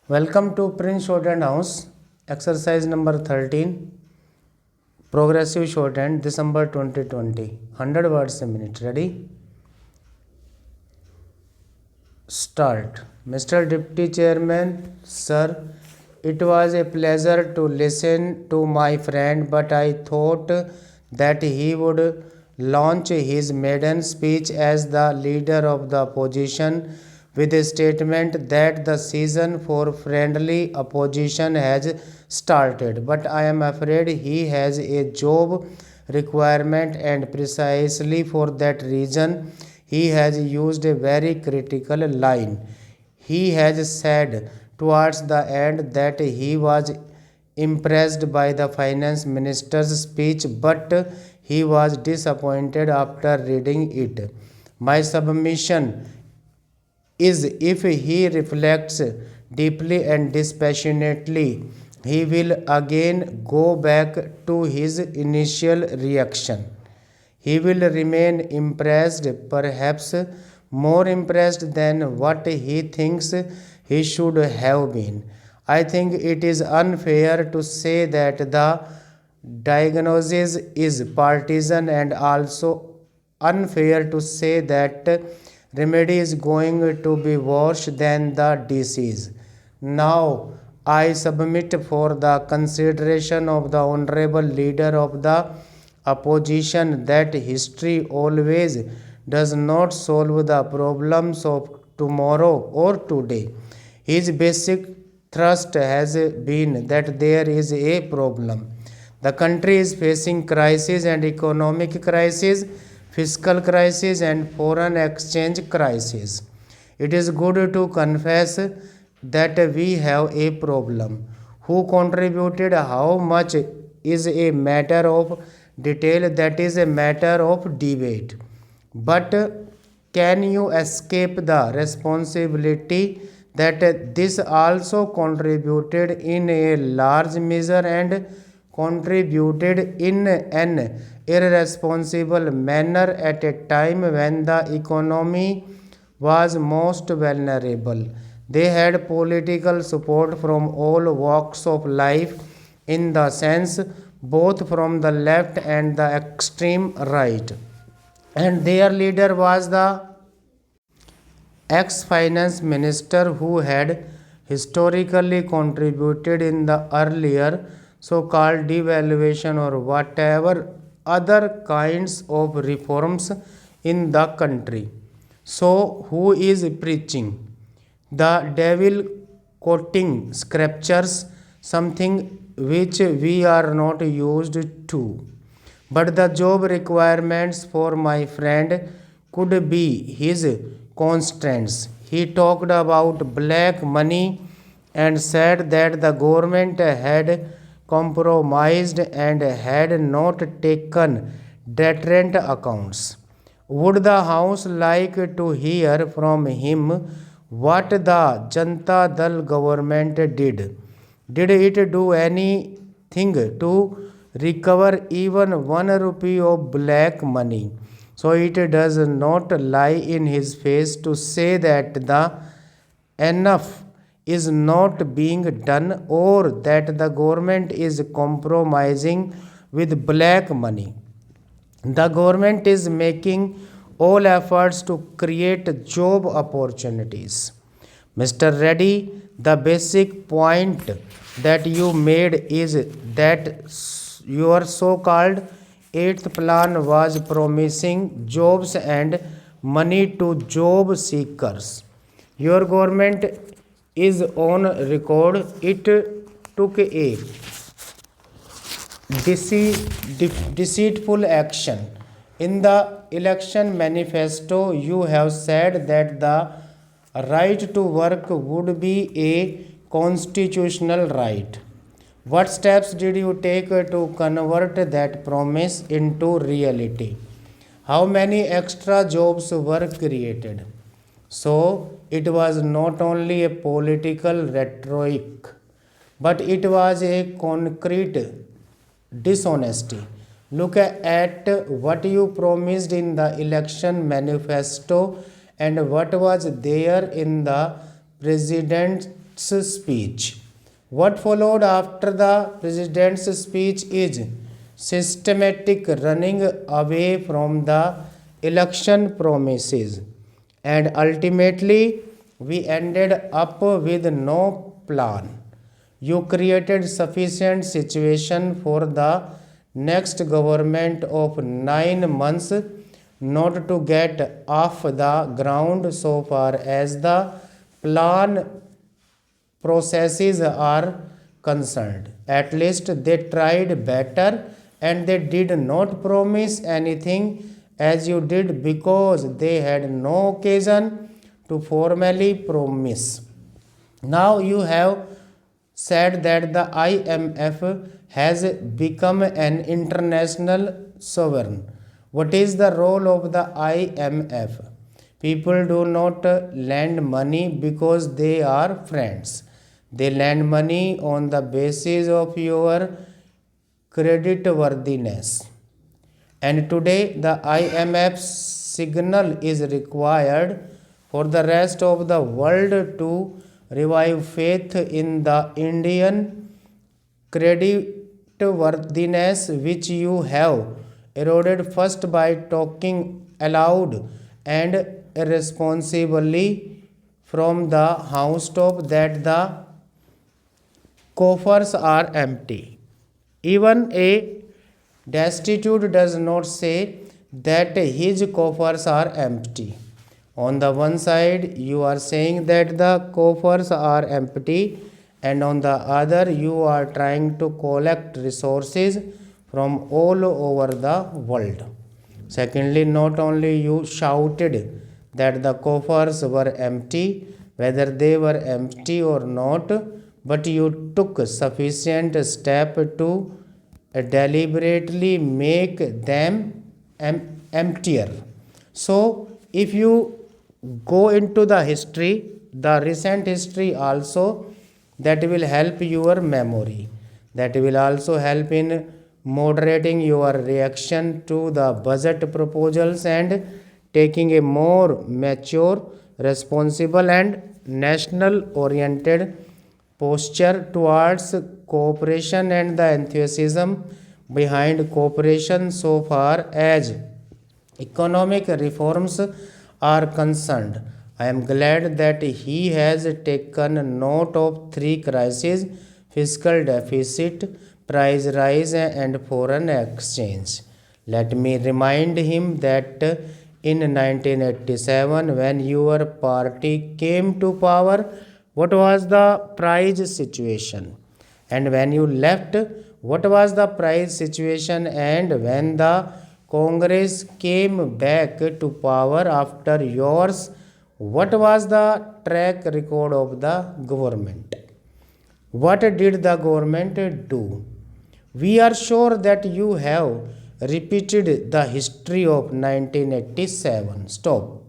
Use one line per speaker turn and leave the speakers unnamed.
Welcome to Prince Shorthand House, exercise number 13, progressive shorthand, December 2020, 100 words a minute. Ready? Start. Mr. Deputy Chairman, sir, it was a pleasure to listen to my friend, but I thought that he would launch his maiden speech as the leader of the opposition with a statement that the season for friendly opposition has started. But I am afraid he has a job requirement, and precisely for that reason, he has used a very critical line. He has said towards the end that he was impressed by the finance minister's speech, but he was disappointed after reading it. My submission is if he reflects deeply and dispassionately, he will again go back to his initial reaction. He will remain impressed, perhaps more impressed than what he thinks he should have been. I think it is unfair to say that the diagnosis is partisan, and also unfair to say that remedy is going to be worse than the disease. Now, I submit for the consideration of the honorable leader of the opposition that history always does not solve the problems of tomorrow or today. His basic thrust has been that there is a problem. The country is facing crisis and economic crisis, fiscal crisis and foreign exchange crisis. It is good to confess that we have a problem. Who contributed how much is a matter of detail, that is a matter of debate. But can you escape the responsibility that this also contributed in a large measure and contributed in an irresponsible manner at a time when the economy was most vulnerable? They had political support from all walks of life, in the sense both from the left and the extreme right, and their leader was the ex-finance minister who had historically contributed in the earlier so-called devaluation or whatever other kinds of reforms in the country. So who is preaching? The devil quoting scriptures, something which we are not used to. But the job requirements for my friend could be his constraints. He talked about black money and said that the government had compromised and had not taken deterrent accounts. Would the House like to hear from him what the Janta Dal government did? Did it do anything to recover even 1 rupee of black money? So it does not lie in his face to say that the enough is not being done or that the government is compromising with black money. The government is making all efforts to create job opportunities. Mr. Reddy, the basic point that you made is that your so called eighth plan was promising jobs and money to job seekers. Your government is on record. It took a deceitful action. In the election manifesto, you have said that the right to work would be a constitutional right. What steps did you take to convert that promise into reality? How many extra jobs were created? So, it was not only a political rhetoric, but it was a concrete dishonesty. Look at what you promised in the election manifesto and what was there in the president's speech. What followed after the president's speech is systematic running away from the election promises, and ultimately we ended up with no plan. You created sufficient situation for the next government of 9 months not to get off the ground so far as the plan processes are concerned. At least they tried better, and they did not promise anything as you did because they had no occasion to formally promise. Now you have said that the IMF has become an international sovereign. What is the role of the IMF? People do not lend money because they are friends. They lend money on the basis of your creditworthiness. And today, the IMF's signal is required for the rest of the world to revive faith in the Indian creditworthiness, which you have eroded first by talking aloud and irresponsibly from the housetop that the coffers are empty. Even a destitute does not say that his coffers are empty. On the one side, you are saying that the coffers are empty, and on the other, you are trying to collect resources from all over the world. Secondly, not only you shouted that the coffers were empty, whether they were empty or not, but you took sufficient step to deliberately make them emptier. So, if you go into the history, the recent history also, that will help your memory. That will also help in moderating your reaction to the budget proposals and taking a more mature, responsible, and national oriented posture towards cooperation and the enthusiasm behind cooperation so far as economic reforms are concerned. I am glad that he has taken note of three crises: fiscal deficit, price rise, and foreign exchange. Let me remind him that in 1987, when your party came to power, what was the price situation? And when you left, what was the price situation? And when the Congress came back to power after yours, what was the track record of the government? What did the government do? We are sure that you have repeated the history of 1987. Stop.